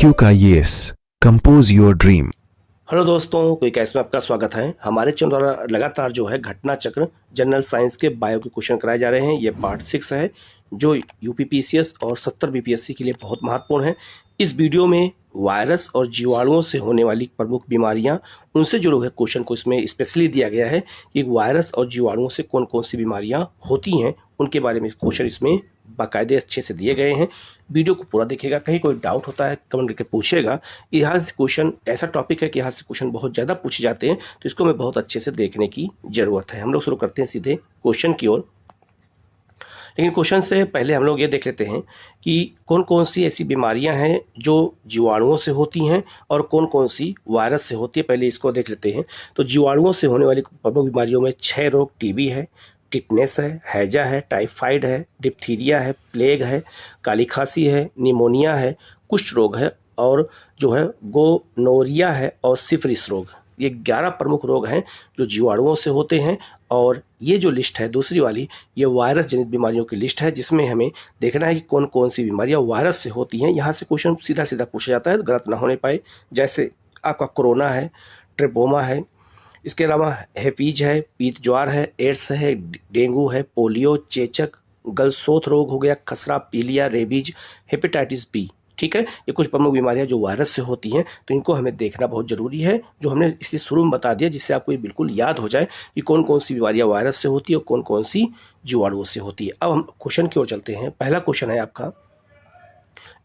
IQ का yes compose your dream. Hello दोस्तों, quick में आपका स्वागत है। हमारे चैनल द्वारा लगातार जो है घटना चक्र जनरल साइंस के बायो के क्वेश्चन कराए जा रहे हैं। ये पार्ट 6 है जो यूपीपीसीएस और 70 बीपीएससी के लिए बहुत महत्वपूर्ण है। इस वीडियो में वायरस और जीवाणुओं से होने वाली प्रमुख बीमारियां, उनसे जुड़े हुए क्वेश्चन को इसमें स्पेशली दिया गया है कि वायरस और जीवाणुओं से कौन कौन सी बीमारियां होती हैं, उनके बारे में क्वेश्चन इसमें बाकायदे अच्छे से दिए गए हैं। वीडियो को पूरा देखिएगा। कहीं कोई डाउट होता है कमेंट करके पूछिएगा। यहाँ से क्वेश्चन ऐसा टॉपिक है कि यहाँ से क्वेश्चन बहुत ज़्यादा पूछे जाते हैं, तो इसको हमें बहुत अच्छे से देखने की ज़रूरत है। हम लोग शुरू करते हैं सीधे क्वेश्चन की ओर। लेकिन क्वेश्चन से पहले हम लोग ये देख लेते हैं कि कौन कौन सी ऐसी बीमारियां हैं जो जीवाणुओं से होती हैं और कौन कौन सी वायरस से होती है। पहले इसको देख लेते हैं। तो जीवाणुओं से होने वाली प्रमुख बीमारियों में 6 रोग टीबी है, टिटनेस है, हैजा है, टाइफाइड है, डिप्थीरिया है, प्लेग है, काली खांसी है, निमोनिया है, कुष्ठ रोग है और जो है गोनोरिया है और सिफिलिस रोग। ये 11 प्रमुख रोग हैं जो जीवाणुओं से होते हैं। और ये जो लिस्ट है दूसरी वाली, ये वायरस जनित बीमारियों की लिस्ट है, जिसमें हमें देखना है कि कौन कौन सी बीमारियां वायरस से होती हैं। यहाँ से क्वेश्चन सीधा सीधा पूछा जाता है, गलत ना होने पाए। जैसे आपका कोरोना है, ट्रिपोमा है, इसके अलावा हेपीज है, पीत ज्वार है, एड्स है, डेंगू है, पोलियो, चेचक, गलसोथ रोग हो गया, खसरा, पीलिया, रेबीज, हेपेटाइटिस बी। ठीक है, ये कुछ प्रमुख बीमारियां जो वायरस से होती हैं, तो इनको हमें देखना बहुत जरूरी है, जो हमने इसलिए शुरू में बता दिया जिससे आपको ये बिल्कुल याद हो जाए कि कौन कौन सी बीमारियां वायरस से होती है और कौन कौन सी जीवाणुओं से होती है। अब हम क्वेश्चन की ओर चलते हैं। पहला क्वेश्चन है आपका,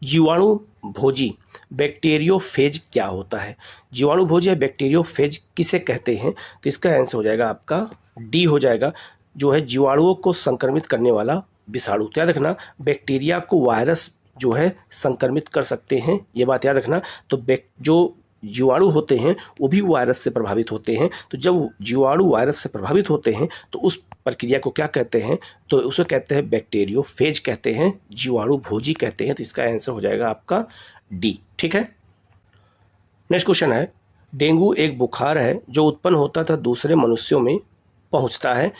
जीवाणु भोजी बैक्टीरियोफेज क्या होता है? जीवाणु भोजी या बैक्टीरियोफेज किसे कहते हैं? तो इसका आंसर हो जाएगा आपका डी हो जाएगा, जो है जीवाणुओं को संक्रमित करने वाला विषाणु। तो याद रखना, बैक्टीरिया को वायरस जो है संक्रमित कर सकते हैं, ये बात याद रखना। तो जो जीवाणु होते हैं वो भी वायरस से प्रभावित होते हैं। तो जब जीवाणु वायरस से प्रभावित होते हैं तो उस प्रक्रिया को क्या कहते हैं? तो उसे कहते हैं बैक्टीरियोफेज कहते हैं, जीवाणु भोजी कहते हैं। तो इसका आंसर हो जाएगा आपका डी। ठीक है, नेक्स्ट क्वेश्चन है, डेंगू एक बुखार है जो उत्पन्न होता था दूसरे मनुष्यों में पहुंचता है।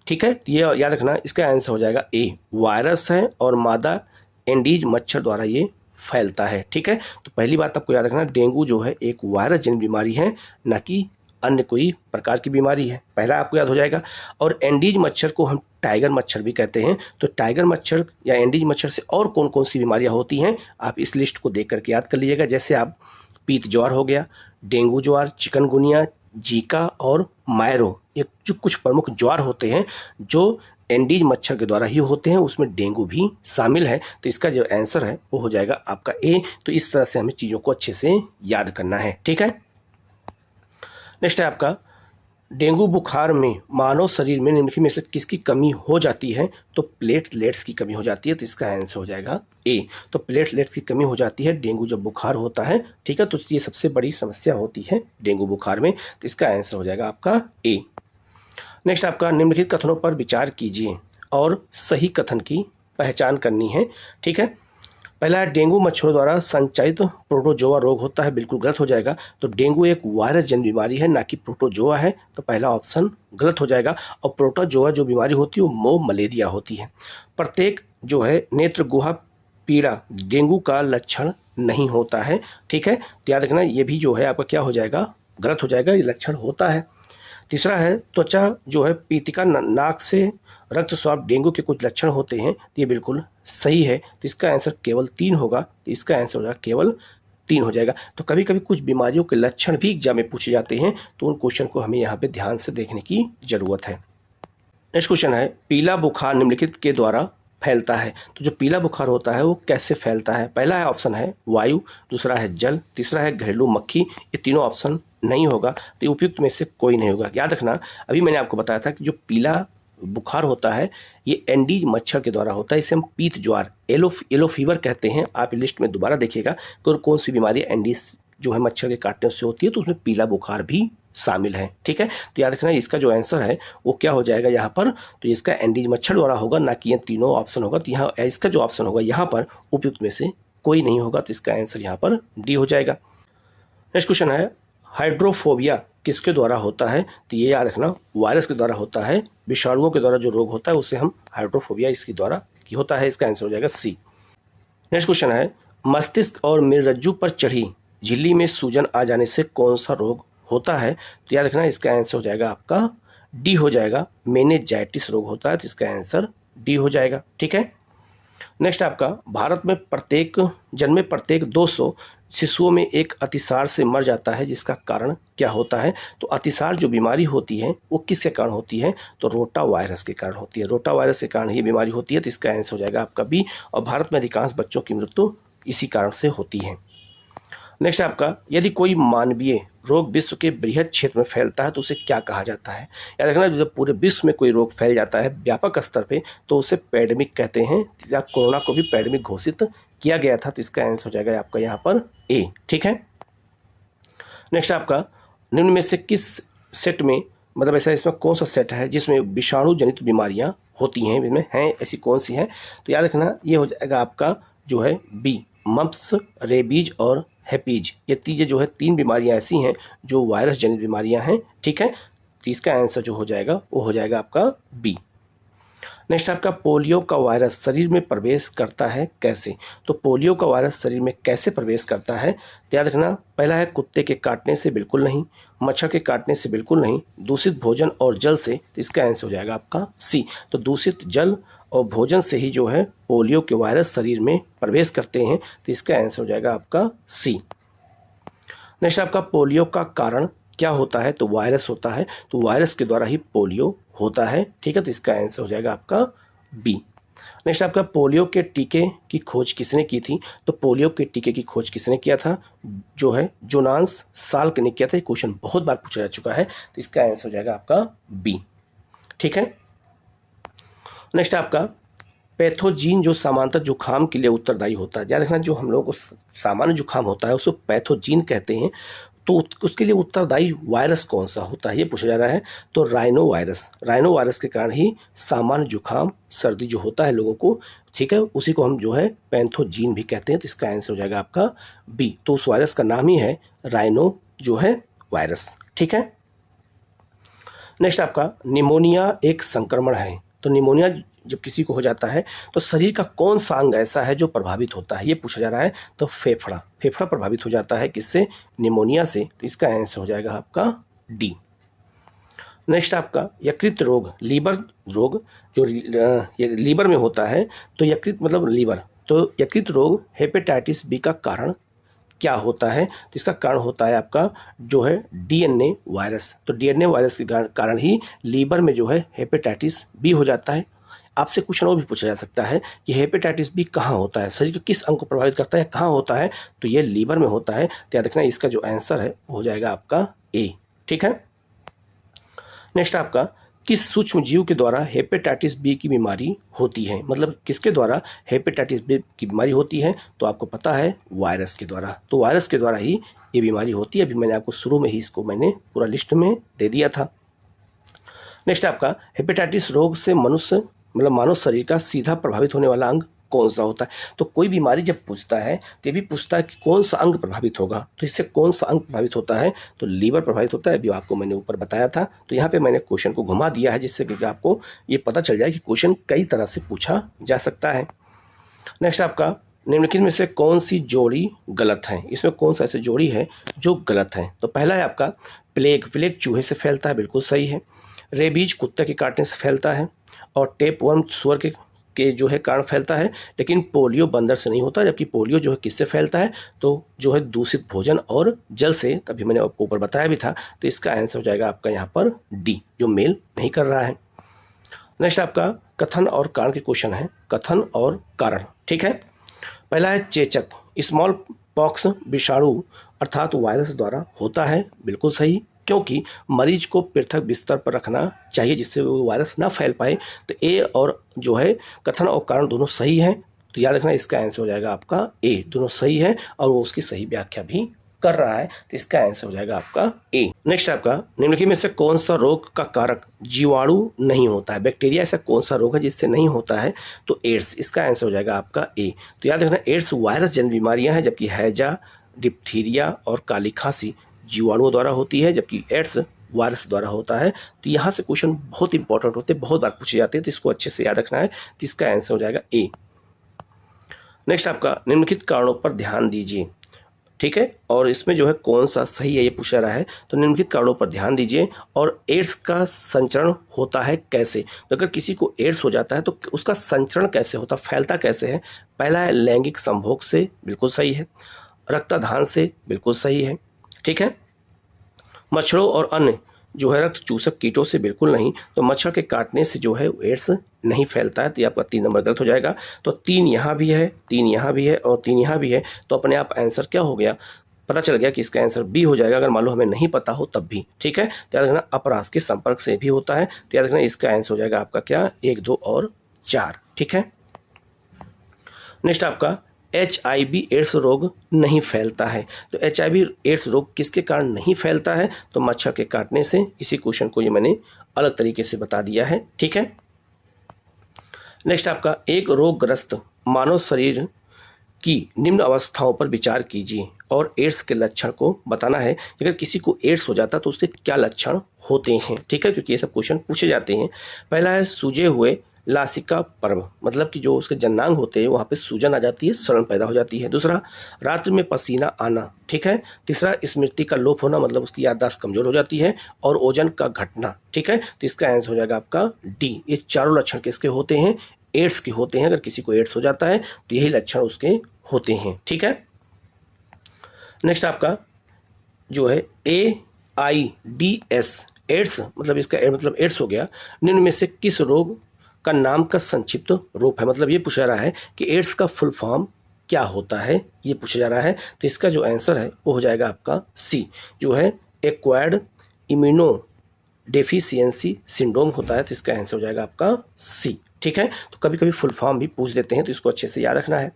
ठीक है, ये याद रखना, इसका आंसर हो जाएगा ए, वायरस है और मादा एंडीज मच्छर द्वारा ये फैलता है। ठीक है, तो पहली बात आपको याद रखना, डेंगू जो है एक वायरस जनित बीमारी है, ना कि अन्य कोई प्रकार की बीमारी है। पहला आपको याद हो जाएगा। और एंडीज मच्छर को हम टाइगर मच्छर भी कहते हैं। तो टाइगर मच्छर या एंडीज मच्छर से और कौन कौन सी बीमारियां होती हैं, आप इस लिस्ट को देख करके याद कर लीजिएगा। जैसे आप पीत ज्वार हो गया, डेंगू ज्वार, चिकनगुनिया, जीका और मायरो, ये जो कुछ प्रमुख ज्वार होते हैं जो एंडीज मच्छर के द्वारा ही होते हैं, उसमें डेंगू भी शामिल है। तो इसका जो आंसर है वो हो जाएगा आपका ए। तो इस तरह से हमें चीज़ों को अच्छे से याद करना है। ठीक है, नेक्स्ट है आपका, डेंगू बुखार में मानव शरीर में निम्नलिखित में से किसकी कमी हो जाती है? तो प्लेटलेट्स की कमी हो जाती है। तो इसका आंसर हो जाएगा ए। तो प्लेटलेट्स की कमी हो जाती है डेंगू जब बुखार होता है। ठीक है, तो ये सबसे बड़ी समस्या होती है डेंगू बुखार में। तो इसका आंसर हो जाएगा आपका ए। नेक्स्ट आपका, निम्नलिखित कथनों पर विचार कीजिए और सही कथन की पहचान करनी है। ठीक है, पहला है, डेंगू मच्छरों द्वारा संचारित प्रोटोजोआ रोग होता है। बिल्कुल गलत हो जाएगा। तो डेंगू एक वायरस जनित बीमारी है, ना कि प्रोटोजोआ है। तो पहला ऑप्शन गलत हो जाएगा। और प्रोटोजोआ जो बीमारी होती है वो मोह मलेरिया होती है। प्रत्येक जो है नेत्र गुहा पीड़ा डेंगू का लक्षण नहीं होता है। ठीक है, तो याद रखना, ये भी जो है आपका क्या हो जाएगा, गलत हो जाएगा, ये लक्षण होता है। तीसरा है, त्वचा जो है पीतिका, नाक से रक्त स्वाब डेंगू के कुछ लक्षण होते हैं। तो ये बिल्कुल सही है। तो इसका आंसर केवल 3 होगा। तो इसका आंसर हो जाएगा केवल 3 हो जाएगा। तो कभी कभी कुछ बीमारियों के लक्षण भी एग्जाम में पूछे जाते हैं, तो उन क्वेश्चन को हमें यहाँ पे ध्यान से देखने की जरूरत है। नेक्स्ट क्वेश्चन है, पीला बुखार निम्नलिखित के द्वारा फैलता है। तो जो पीला बुखार होता है वो कैसे फैलता है? पहला है ऑप्शन है वायु, दूसरा है जल, तीसरा है घरेलू मक्खी। ये तीनों ऑप्शन नहीं होगा, तो उपयुक्त में से कोई नहीं होगा। याद रखना, अभी मैंने आपको बताया था कि जो पीला बुखार होता है ये एंडीज मच्छर के द्वारा होता है। इसे हम पीत ज्वार, येलो फीवर कहते हैं। आप लिस्ट में दोबारा देखिएगा कि कौन सी बीमारी एंडीज जो है मच्छर के काटने से होती है, तो उसमें पीला बुखार भी शामिल है। ठीक है, तो याद रखना, इसका जो आंसर है वो क्या हो जाएगा यहाँ पर, तो इसका एंडीज मच्छर द्वारा होगा, ना कि ये तीनों ऑप्शन होगा। तो यहाँ इसका जो ऑप्शन होगा यहाँ पर उपयुक्त में से कोई नहीं होगा। तो इसका आंसर यहाँ पर डी हो जाएगा। नेक्स्ट क्वेश्चन है, हाइड्रोफोबिया किसके द्वारा होता है? तो ये याद रखना, वायरस के द्वारा होता है। विषाणुओं के द्वारा जो रोग होता है उसे हम हाइड्रोफोबिया इसके द्वारा होता है। इसका आंसर हो जाएगा सी। नेक्स्ट क्वेश्चन है, मस्तिष्क और मेरुरज्जु पर चढ़ी झिल्ली में सूजन आ जाने से कौन सा रोग होता है? तो याद रखना इसका आंसर हो जाएगा आपका डी हो जाएगा, मेनिंजाइटिस रोग होता है, तो इसका आंसर डी हो जाएगा। ठीक है। नेक्स्ट आपका, भारत में जन्मे प्रत्येक 200 शिशुओं में एक अतिसार से मर जाता है, जिसका कारण क्या होता है? तो अतिसार जो बीमारी होती है वो किसके कारण होती है? तो रोटा वायरस के कारण होती है। रोटा वायरस के कारण ये बीमारी होती है, तो इसका आंसर हो जाएगा आपका बी। और भारत में अधिकांश बच्चों की मृत्यु इसी कारण से होती है। नेक्स्ट आपका, यदि कोई मानवीय रोग विश्व के बृहद क्षेत्र में फैलता है तो उसे क्या कहा जाता है? याद रखना, जब पूरे विश्व में कोई रोग फैल जाता है व्यापक स्तर पे तो उसे पैंडेमिक कहते हैं। या कोरोना को भी पैंडेमिक घोषित किया गया था, तो इसका आंसर हो जाएगा आपका यहाँ पर ए। ठीक है। नेक्स्ट आपका, निम्न में से किस सेट में, मतलब ऐसा इसमें कौन सा सेट है जिसमें विषाणु जनित बीमारियां होती हैं, इसमें हैं ऐसी कौन सी है? तो याद रखना ये हो जाएगा आपका जो है बी, मम्प्स, रेबीज और हेपीज। ये तीन जो है 3 बीमारियां ऐसी हैं जो वायरस जनित बीमारियां हैं। ठीक है। तो इसका आंसर जो हो जाएगा वो हो जाएगा आपका बी। नेक्स्ट आपका, पोलियो का वायरस शरीर में प्रवेश करता है कैसे? तो पोलियो का वायरस शरीर में कैसे प्रवेश करता है? तो याद रखना, पहला है कुत्ते के काटने से बिल्कुल नहीं, मच्छर के काटने से बिल्कुल नहीं, दूषित भोजन और जल से। तो इसका आंसर हो जाएगा आपका सी। तो दूषित जल और भोजन से ही जो है पोलियो के वायरस शरीर में प्रवेश करते हैं, तो इसका आंसर हो जाएगा आपका सी। नेक्स्ट आपका, पोलियो का कारण क्या होता है? तो वायरस होता है, तो वायरस के द्वारा ही पोलियो होता है। ठीक है। तो इसका आंसर हो जाएगा आपका बी। नेक्स्ट आपका, पोलियो के टीके की खोज किसने की थी? तो पोलियो के टीके की खोज किसने किया था? जो है जोनास साल्क ने किया था। ये क्वेश्चन बहुत बार पूछा जा चुका है, तो इसका आंसर हो जाएगा आपका बी। ठीक है। नेक्स्ट आपका, पैथोजीन जो सामान्यतः जुखाम के लिए उत्तरदायी होता है। याद रखना, जो हम लोगों को सामान्य जुखाम होता है उसको पैथोजीन कहते हैं, तो उसके लिए उत्तरदायी वायरस कौन सा होता है ये पूछा जा रहा है। तो राइनो वायरस के कारण ही सामान्य जुखाम सर्दी जो होता है लोगों को, ठीक है, उसी को हम जो है पैथोजीन भी कहते हैं। तो इसका आंसर हो जाएगा आपका बी। तो उस वायरस का नाम ही है राइनो जो है वायरस। ठीक है। नेक्स्ट आपका, निमोनिया एक संक्रमण है। तो निमोनिया जब किसी को हो जाता है तो शरीर का कौन सा अंग ऐसा है जो प्रभावित होता है ये पूछा जा रहा है। तो फेफड़ा प्रभावित हो जाता है किससे? निमोनिया से। तो इसका आंसर हो जाएगा आपका डी। नेक्स्ट आपका, यकृत रोग, लीवर रोग जो लीवर में होता है, तो यकृत मतलब लीवर, तो यकृत रोग हेपेटाइटिस बी का कारण क्या होता है? तो इसका कारण होता है आपका जो है डीएनए वायरस। तो डीएनए वायरस के कारण ही लीवर में जो है हेपेटाइटिस बी हो जाता है। आपसे क्वेश्चन और भी पूछा जा सकता है कि हेपेटाइटिस बी कहाँ होता है, शरीर के किस अंग को प्रभावित करता है, कहाँ होता है? तो ये लीवर में होता है। तो याद रखना इसका जो आंसर है वो हो जाएगा आपका ए। ठीक है। नेक्स्ट आपका, किस सूक्ष्म जीव के द्वारा हेपेटाइटिस बी की बीमारी होती है? मतलब किसके द्वारा हेपेटाइटिस बी की बीमारी होती है? तो आपको पता है वायरस के द्वारा। तो वायरस के द्वारा ही ये बीमारी होती है। अभी मैंने आपको शुरू में ही इसको मैंने पूरा लिस्ट में दे दिया था। नेक्स्ट आपका, हेपेटाइटिस रोग से मनुष्य मतलब मानव शरीर का सीधा प्रभावित होने वाला अंग कौन सा होता है? तो कोई बीमारी जब पूछता है तो ये भी पूछता है कि कौन सा अंग प्रभावित होगा। तो इससे कौन सा अंग प्रभावित होता है? तो लीवर प्रभावित होता है। अभी आपको मैंने ऊपर बताया था, तो यहाँ पे मैंने क्वेश्चन को घुमा दिया है जिससे कि आपको ये पता चल जाए कि क्वेश्चन कई तरह से पूछा जा सकता है। नेक्स्ट आपका, निम्नलिखित में से कौन सी जोड़ी गलत है? इसमें कौन सा ऐसी जोड़ी है जो गलत है? तो पहला है आपका, प्लेग चूहे से फैलता है, बिल्कुल सही है। रेबीज कुत्ते के काटने से फैलता है, और टेपवर्म सुअर के जो है कारण फैलता है। लेकिन पोलियो बंदर से नहीं होता, जबकि पोलियो जो है किससे फैलता है? तो जो है दूषित भोजन और जल से। तभी मैंने आपको ऊपर बताया भी था। तो इसका आंसर हो जाएगा आपका यहाँ पर डी, जो मेल नहीं कर रहा है। नेक्स्ट आपका, कथन और कारण के क्वेश्चन है, कथन और कारण। ठीक है। पहला है चेचक, स्मॉल पॉक्स विषाणु अर्थात वायरस द्वारा होता है, बिल्कुल सही, क्योंकि मरीज को पृथक बिस्तर पर रखना चाहिए जिससे वो वायरस ना फैल पाए। तो ए और जो है कथन और कारण दोनों सही हैं। तो याद रखना इसका आंसर हो जाएगा आपका ए, दोनों सही है और वो उसकी सही व्याख्या भी कर रहा है। तो इसका आंसर हो जाएगा आपका ए। नेक्स्ट आपका, निम्नलिखित में से कौन सा रोग का कारक जीवाणु नहीं होता है? बैक्टीरिया ऐसा कौन सा रोग है जिससे नहीं होता है? तो एड्स। इसका आंसर हो जाएगा आपका ए। तो याद रखना एड्स वायरस जन्य बीमारियां हैं, जबकि हैजा, डिप्थीरिया और काली खांसी जीवाणुओं द्वारा होती है, जबकि एड्स वायरस द्वारा होता है। तो यहाँ से क्वेश्चन बहुत इंपॉर्टेंट होते हैं, बहुत बार पूछे जाते हैं, तो इसको अच्छे से याद रखना है। तो इसका आंसर हो जाएगा ए। नेक्स्ट आपका निम्नलिखित कारणों पर ध्यान दीजिए, ठीक है, और इसमें जो है कौन सा सही है ये पूछा रहा है। तो निम्नलिखित कारणों पर ध्यान दीजिए। और एड्स का संचरण होता है कैसे? तो अगर किसी को एड्स हो जाता है तो उसका संचरण कैसे होता, फैलता कैसे है? पहला है लैंगिक संभोग से, बिल्कुल सही है। रक्ताधान से, बिल्कुल सही है, ठीक है। मच्छरों और अन्य जो है रक्त चूसक कीटों से, बिल्कुल नहीं। तो मच्छर के काटने से जो है एड्स नहीं फैलता है, तो ये आपका 3 नंबर गलत हो जाएगा। तो 3 यहाँ भी है, 3 यहाँ भी है और 3 यहाँ भी है। तो अपने आप आंसर क्या हो गया, पता चल गया कि इसका आंसर बी हो जाएगा, अगर मान लो हमें नहीं पता हो तब भी, ठीक है। तो याद रखना अपरास के संपर्क से भी होता है। तो याद रखना इसका आंसर हो जाएगा आपका क्या, 1, 2 और 4, ठीक है। नेक्स्ट आपका HIV एड्स रोग नहीं फैलता है। तो HIV एड्स रोग किसके कारण नहीं फैलता है? तो मच्छर के काटने से। इसी क्वेश्चन को ये मैंने अलग तरीके से बता दिया है, ठीक है। नेक्स्ट आपका एक रोगग्रस्त मानव शरीर की निम्न अवस्थाओं पर विचार कीजिए और एड्स के लक्षण को बताना है। अगर किसी को एड्स हो जाता तो उसके क्या लक्षण होते हैं, ठीक है, क्योंकि ये सब क्वेश्चन पूछे जाते हैं। पहला है सूजे हुए लासिका पर्व, मतलब कि जो उसके जन्नांग होते हैं वहाँ पे सूजन आ जाती है, सड़न पैदा हो जाती है। दूसरा, रात्रि में पसीना आना, ठीक है। तीसरा, स्मृति का लोप होना, मतलब उसकी याददाश्त कमजोर हो जाती है। और ओजन का घटना, ठीक है। तो इसका आंसर हो जाएगा आपका डी। ये चारों लक्षण किसके होते हैं? एड्स के होते हैं। अगर किसी को एड्स हो जाता है तो यही लक्षण उसके होते हैं, ठीक है। नेक्स्ट आपका जो है AIDS एड्स, मतलब इसका मतलब एड्स हो गया। निम्न में से किस रोग का नाम का संक्षिप्त रूप है? मतलब ये पूछा रहा है कि एड्स का फुल फॉर्म क्या होता है, ये पूछा जा रहा है। तो इसका जो आंसर है वो हो जाएगा आपका सी, जो है एक्वायर्ड इम्यूनो डेफिशिएंसी सिंड्रोम होता है। तो इसका आंसर हो जाएगा आपका सी, ठीक है। तो कभी कभी फुल फॉर्म भी पूछ देते हैं, तो इसको अच्छे से याद रखना है।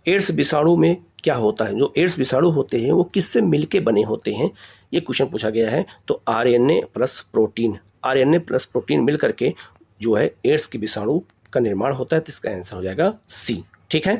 एड्स विषाणु में क्या होता है? जो एड्स विषाणु होते हैं वो किससे मिलके बने होते हैं, ये क्वेश्चन पूछा गया है। तो RNA प्लस प्रोटीन मिल करके जो है एड्स के विषाणु का निर्माण होता है। तो इसका आंसर हो जाएगा सी, ठीक है।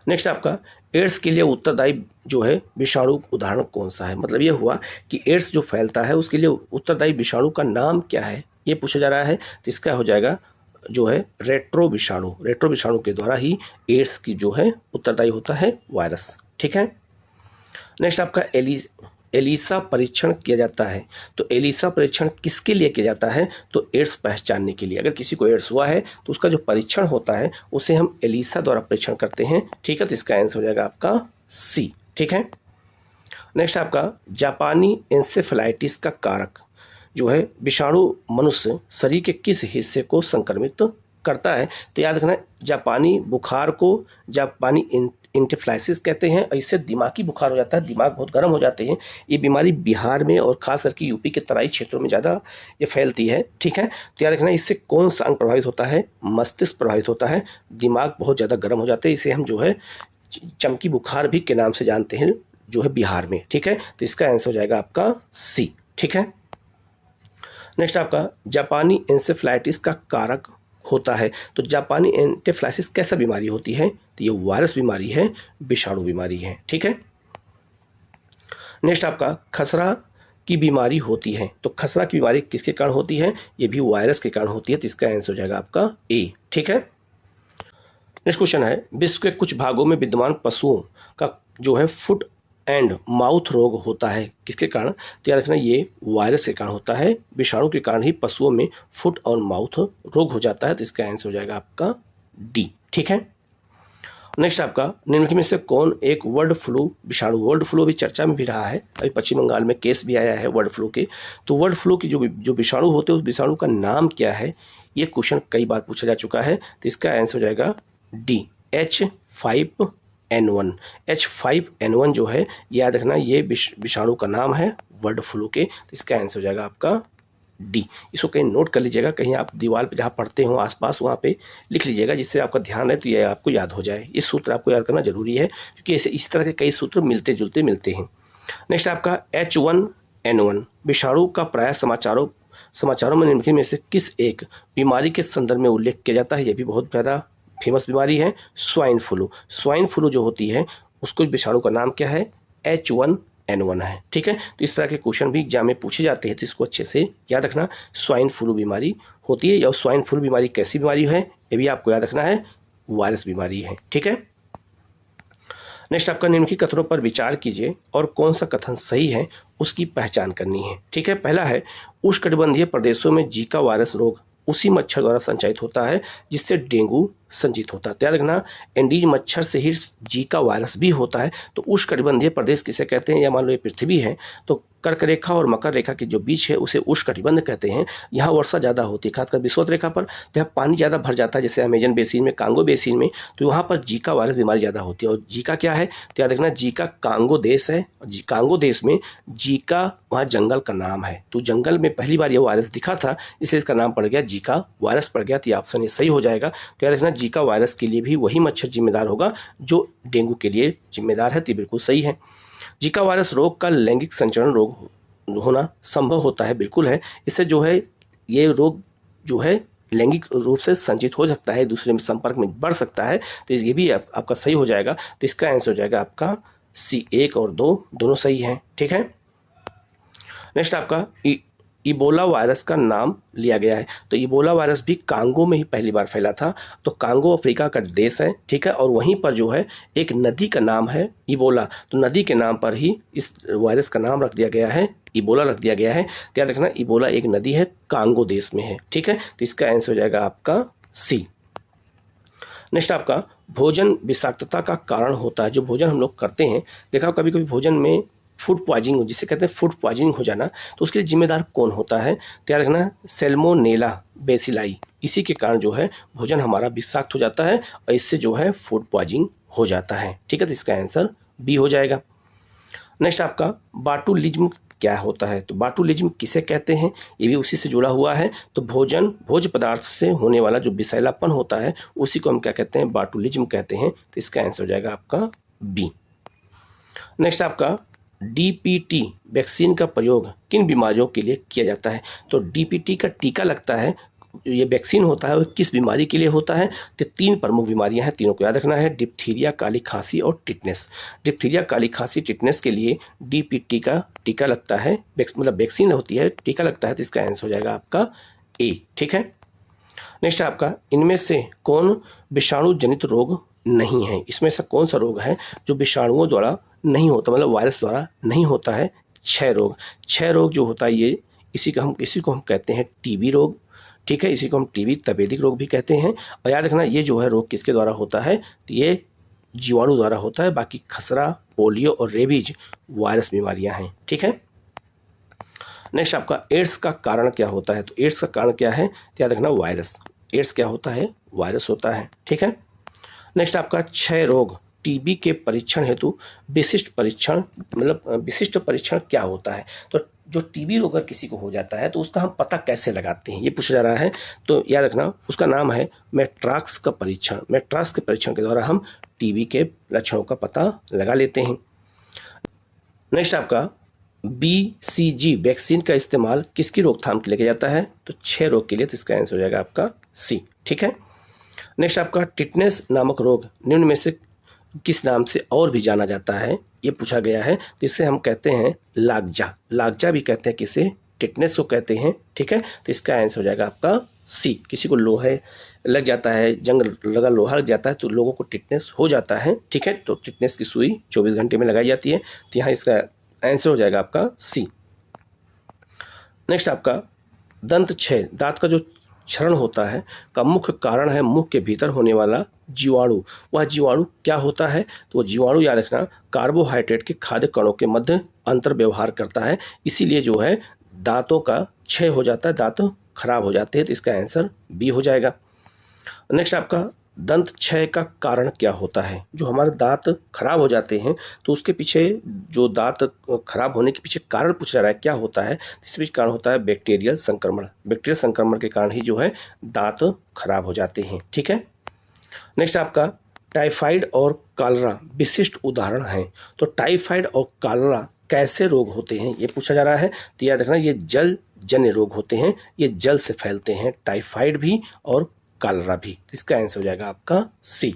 नेक्स्ट आपका एड्स के लिए उत्तरदायी जो है विषाणु उदाहरण कौन सा है? मतलब ये हुआ कि एड्स जो फैलता है उसके लिए उत्तरदायी विषाणु का नाम क्या है, ये पूछा जा रहा है। तो इसका हो जाएगा जो है रेट्रो विषाणु के द्वारा ही एड्स की जो है उत्तरदायी होता है वायरस, ठीक है। नेक्स्ट आपका एलिसा परीक्षण किया जाता है। तो एलिसा परीक्षण किसके लिए किया जाता है? तो एड्स पहचानने के लिए। अगर किसी को एड्स हुआ है तो उसका जो परीक्षण होता है उसे हम एलिसा द्वारा परीक्षण करते हैं, ठीक है। तो इसका आंसर हो जाएगा आपका सी, ठीक है। नेक्स्ट आपका जापानी एंसेफेलाइटिस का कारक जो है विषाणु मनुष्य शरीर के किस हिस्से को संक्रमित करता है? तो याद रखना जापानी बुखार को जापानी इंटेफ्लाइसिस कहते हैं। इससे दिमागी बुखार हो जाता है, दिमाग बहुत गर्म हो जाते हैं। ये बीमारी बिहार में और खास करके यूपी के तराई क्षेत्रों में ज़्यादा ये फैलती है, ठीक है। तो याद रखना इससे कौन सा अंग प्रभावित होता है? मस्तिष्क प्रभावित होता है, दिमाग बहुत ज़्यादा गर्म हो जाते हैं। इसे हम जो है चमकी बुखार भी के नाम से जानते हैं जो है बिहार में, ठीक है। तो इसका आंसर हो जाएगा आपका सी, ठीक है। नेक्स्ट आपका जापानी एंसेफ्लाइटिस का कारक होता है। तो जापानी एंसेफ्लाइटिस कैसा बीमारी होती है? तो ये वायरस बीमारी है, विषाणु बीमारी है, ठीक है। नेक्स्ट आपका खसरा की बीमारी होती है। तो खसरा की बीमारी किसके कारण होती है? ये भी वायरस के कारण होती है। तो इसका आंसर हो जाएगा आपका ए, ठीक है। नेक्स्ट क्वेश्चन है विश्व के कुछ भागों में विद्यमान पशुओं का जो है फुट एंड माउथ रोग होता है, किसके कारण? तो याद रखना ये वायरस के कारण होता है, विषाणु के कारण ही पशुओं में फुट और माउथ रोग हो जाता है। तो इसका आंसर हो जाएगा आपका डी, ठीक है। नेक्स्ट आपका निम्नलिखित में से कौन एक वर्ड फ्लू विषाणु अभी चर्चा में भी रहा है, अभी पश्चिम बंगाल में केस भी आया है वर्ड फ्लू के। तो वर्ड फ्लू की जो विषाणु होते हैं उस विषाणु का नाम क्या है? ये क्वेश्चन कई बार पूछा जा चुका है। तो इसका आंसर हो जाएगा डी, H5N1 जो है याद रखना ये विषाणु का नाम है वर्ड फ्लू के। तो इसका आंसर हो जाएगा आपका डी। इसको कहीं नोट कर लीजिएगा, कहीं आप दीवार पे जहाँ पढ़ते हो आसपास वहाँ पे लिख लीजिएगा, जिससे आपका ध्यान है तो ये आपको याद हो जाए। ये सूत्र आपको याद करना जरूरी है क्योंकि ऐसे इस तरह के कई सूत्र मिलते जुलते मिलते हैं। नेक्स्ट आपका H1N1 विषाणु का प्राय समाचारों में निम्नलिखित में से किस एक बीमारी के संदर्भ में उल्लेख किया जाता है? ये भी बहुत ज़्यादा फेमस बीमारी है, स्वाइन फ्लू जो होती है उसको विषाणु का नाम क्या है? H1N1 है, ठीक है। तो इस तरह के क्वेश्चन भी एग्जाम में पूछे जाते हैं, तो इसको अच्छे से याद रखना। स्वाइन फ्लू बीमारी होती है, और स्वाइन फ्लू बीमारी कैसी बीमारी है ये भी आपको याद रखना है। वायरस बीमारी है। ठीक है, नेक्स्ट आपका निम्नलिखित कथनों पर विचार कीजिए और कौन सा कथन सही है उसकी पहचान करनी है। ठीक है, पहला है उष्णकटिबंधीय प्रदेशों में जीका वायरस रोग उसी मच्छर द्वारा संचालित होता है जिससे डेंगू संचित होता है। याद रखना, एंडीज मच्छर से ही जीका वायरस भी होता है। तो उष्णकटिबंधीय प्रदेश किसे कहते हैं, या मान लो ये पृथ्वी है तो कर्क रेखा और मकर रेखा के जो बीच है उसे उष्णकटिबंध कहते हैं। यहाँ वर्षा ज़्यादा होती है, खासकर विषुवत रेखा पर, तो यहाँ पानी ज़्यादा भर जाता है, जैसे अमेजन बेसिन में, कांगो बेसिन में, तो वहाँ पर जीका वायरस बीमारी ज़्यादा होती है। और जीका क्या है, तो याद रखना जीका कांगो देश है। कांगो देश में जीका वहाँ जंगल का नाम है, तो जंगल में पहली बार यह वायरस दिखा था, इसलिए इसका नाम पड़ गया जीका वायरस पड़ गया। तो ये ऑप्शन ये सही हो जाएगा। तो याद रखना जीका वायरस के लिए भी वही मच्छर जिम्मेदार होगा जो डेंगू के लिए जिम्मेदार है। तो बिल्कुल सही है। जीका वायरस रोग का लैंगिक संचरण रोग होना संभव होता है, बिल्कुल है। इससे जो है ये रोग जो है लैंगिक रूप से संचित हो सकता है, दूसरे में संपर्क में बढ़ सकता है। तो ये भी आपका सही हो जाएगा। तो इसका आंसर हो जाएगा आपका सी, 1 और 2 दोनों सही हैं। ठीक है, नेक्स्ट आपका इबोला वायरस का नाम लिया गया है। तो इबोला वायरस भी कांगो में ही पहली बार फैला था। तो कांगो अफ्रीका का देश है। ठीक है, और वहीं पर जो है एक नदी का नाम है इबोला, तो नदी के नाम पर ही इस वायरस का नाम रख दिया गया है, इबोला रख दिया गया है। तो याद रखना इबोला एक नदी है, कांगो देश में है। ठीक है, तो इसका आंसर हो जाएगा आपका सी। नेक्स्ट आपका भोजन विषाक्तता का कारण होता है। जो भोजन हम लोग करते हैं, देखा कभी कभी भोजन में फूड पॉइजनिंग, जिसे कहते हैं फूड पॉइजनिंग हो जाना, तो उसके लिए जिम्मेदार कौन होता है, तो याद रखना सैल्मोनेला बेसिलाई, इसी के कारण जो है भोजन हमारा विषाक्त हो जाता है और इससे जो है फूड पॉइजनिंग हो जाता है। ठीक है, तो इसका आंसर बी हो जाएगा। नेक्स्ट आपका बाटुलिज्म क्या होता है, तो बाटुलिज्म किसे कहते हैं, ये भी उसी से जुड़ा हुआ है। तो भोज्य पदार्थ से होने वाला जो विषैलापन होता है उसी को हम क्या कहते हैं, बाटुलिज्म कहते हैं। तो इसका आंसर हो जाएगा आपका बी। नेक्स्ट आपका डीपीटी वैक्सीन का प्रयोग किन बीमारियों के लिए किया जाता है। तो डीपीटी का टीका लगता है, ये वैक्सीन होता है वो किस बीमारी के लिए होता है, तो 3 प्रमुख बीमारियां हैं, तीनों को याद रखना है, डिप्थीरिया, काली खांसी और टिटनेस। डिप्थीरिया, काली खांसी, टिटनेस के लिए डीपीटी का टीका लगता है, मतलब वैक्सीन होती है, टीका लगता है। तो इसका आंसर हो जाएगा आपका ए। ठीक है, नेक्स्ट आपका इनमें से कौन विषाणु जनित रोग नहीं है, इसमें से कौन सा रोग है जो विषाणुओं द्वारा नहीं होता, मतलब वायरस द्वारा नहीं होता है। 6 रोग, 6 रोग जो होता है ये इसी को हम कहते हैं टीबी रोग। ठीक है, इसी को हम टीबी तपेदिक रोग भी कहते हैं। और याद रखना ये जो है रोग किसके द्वारा होता है, तो ये जीवाणु द्वारा होता है। बाकी खसरा, पोलियो और रेबीज वायरस बीमारियां हैं। ठीक है, नेक्स्ट आपका एड्स का कारण क्या होता है, तो एड्स का कारण क्या है, तो याद रखना वायरस। एड्स क्या होता है, वायरस होता है। ठीक है, नेक्स्ट आपका 6 रोग टीबी के परीक्षण हेतु विशिष्ट परीक्षण क्या होता है। तो जो टीबी रोग अगर किसी को हो जाता है तो उसका हम पता कैसे लगाते हैं, ये पूछा जा रहा है। तो याद रखना उसका नाम है मैट्रॉक्स का परीक्षण। मैट्रॉक्स के परीक्षण के द्वारा हम टीबी के लक्षणों का पता लगा लेते हैं। नेक्स्ट आपका BCG वैक्सीन का इस्तेमाल किसकी रोकथाम के लिए किया जाता है, तो 6 रोग के लिए। तो इसका आंसर हो जाएगा आपका सी। ठीक है, नेक्स्ट आपका टिटनेस नामक रोग निम्न में से किस नाम से और भी जाना जाता है, ये पूछा गया है। तो इसे हम कहते हैं लागजा, लागजा भी कहते हैं किसे, टिटनेस को कहते हैं। ठीक है, तो इसका आंसर हो जाएगा आपका सी। किसी को लोहे लग जाता है, जंग लगा लोहा लग जाता है तो लोगों को टिटनेस हो जाता है। ठीक है, तो टिटनेस की सुई 24 घंटे में लगाई जाती है। तो यहाँ इसका आंसर हो जाएगा आपका सी। नेक्स्ट आपका दंत क्षय, दांत का जो क्षरण होता है का मुख्य कारण है मुंह के भीतर होने वाला जीवाणु। वह जीवाणु क्या होता है, तो वह जीवाणु याद रखना कार्बोहाइड्रेट के खाद्य कणों के मध्य अंतर व्यवहार करता है, इसीलिए जो है दांतों का क्षय हो जाता है, दांत खराब हो जाते हैं। तो इसका आंसर बी हो जाएगा। नेक्स्ट आपका दंत क्षय का कारण क्या होता है, जो हमारे दांत खराब हो जाते हैं तो उसके पीछे, जो दांत खराब होने के पीछे कारण पूछा जा रहा है क्या होता है, इस बीच कारण होता है बैक्टीरियल संक्रमण। बैक्टीरियल संक्रमण के कारण ही जो है दांत खराब हो जाते हैं। ठीक है, नेक्स्ट आपका टाइफाइड और कॉलरा विशिष्ट उदाहरण हैं। तो टाइफाइड और कॉलरा कैसे रोग होते हैं ये पूछा जा रहा है। तो याद रखना ये जल जन्य रोग होते हैं, ये जल से फैलते हैं, टाइफाइड भी और कॉलरा भी। इसका आंसर हो जाएगा आपका सी।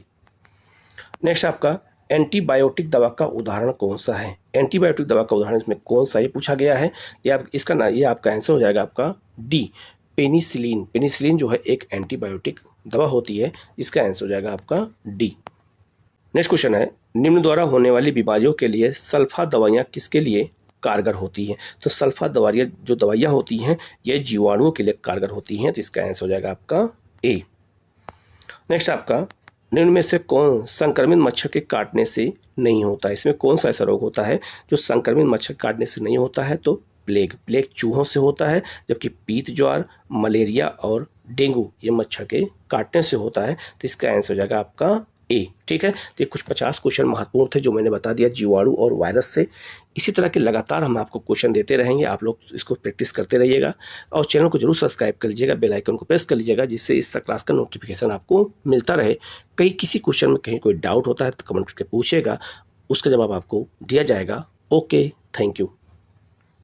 नेक्स्ट आपका एंटीबायोटिक दवा का उदाहरण कौन सा है, एंटीबायोटिक दवा का उदाहरण इसमें कौन सा ये पूछा गया है। ये आपका आंसर हो जाएगा आपका डी, पेनिसिलिन। पेनिसिलिन जो है एक एंटीबायोटिक दवा होती है। इसका आंसर हो जाएगा आपका डी। नेक्स्ट क्वेश्चन है, निम्न द्वारा होने वाली बीमारियों के लिए सल्फा दवाइयाँ किसके लिए कारगर होती हैं? तो सल्फा दवाइयाँ जो दवाइयाँ होती हैं ये जीवाणुओं के लिए कारगर होती हैं, तो इसका आंसर हो जाएगा आपका ए। नेक्स्ट आपका, निम्न में से कौन संक्रमित मच्छर के काटने से नहीं होता है? इसमें कौन सा ऐसा रोग होता है जो संक्रमित मच्छर काटने से नहीं होता है? तो प्लेग। प्लेग चूहों से होता है, जबकि पीत ज्वार, मलेरिया और डेंगू ये मच्छर के काटने से होता है, तो इसका आंसर हो जाएगा आपका ए। ठीक है, तो ये कुछ 50 क्वेश्चन महत्वपूर्ण थे जो मैंने बता दिया जीवाणु और वायरस से। इसी तरह के लगातार हम आपको क्वेश्चन देते रहेंगे, आप लोग इसको प्रैक्टिस करते रहिएगा और चैनल को जरूर सब्सक्राइब कर लीजिएगा, बेल आइकन को प्रेस कर लीजिएगा, जिससे इस क्लास का नोटिफिकेशन आपको मिलता रहे। किसी क्वेश्चन में कहीं कोई डाउट होता है तो कमेंट करके पूछिएगा, उसका जवाब आपको दिया जाएगा। Okay, thank you.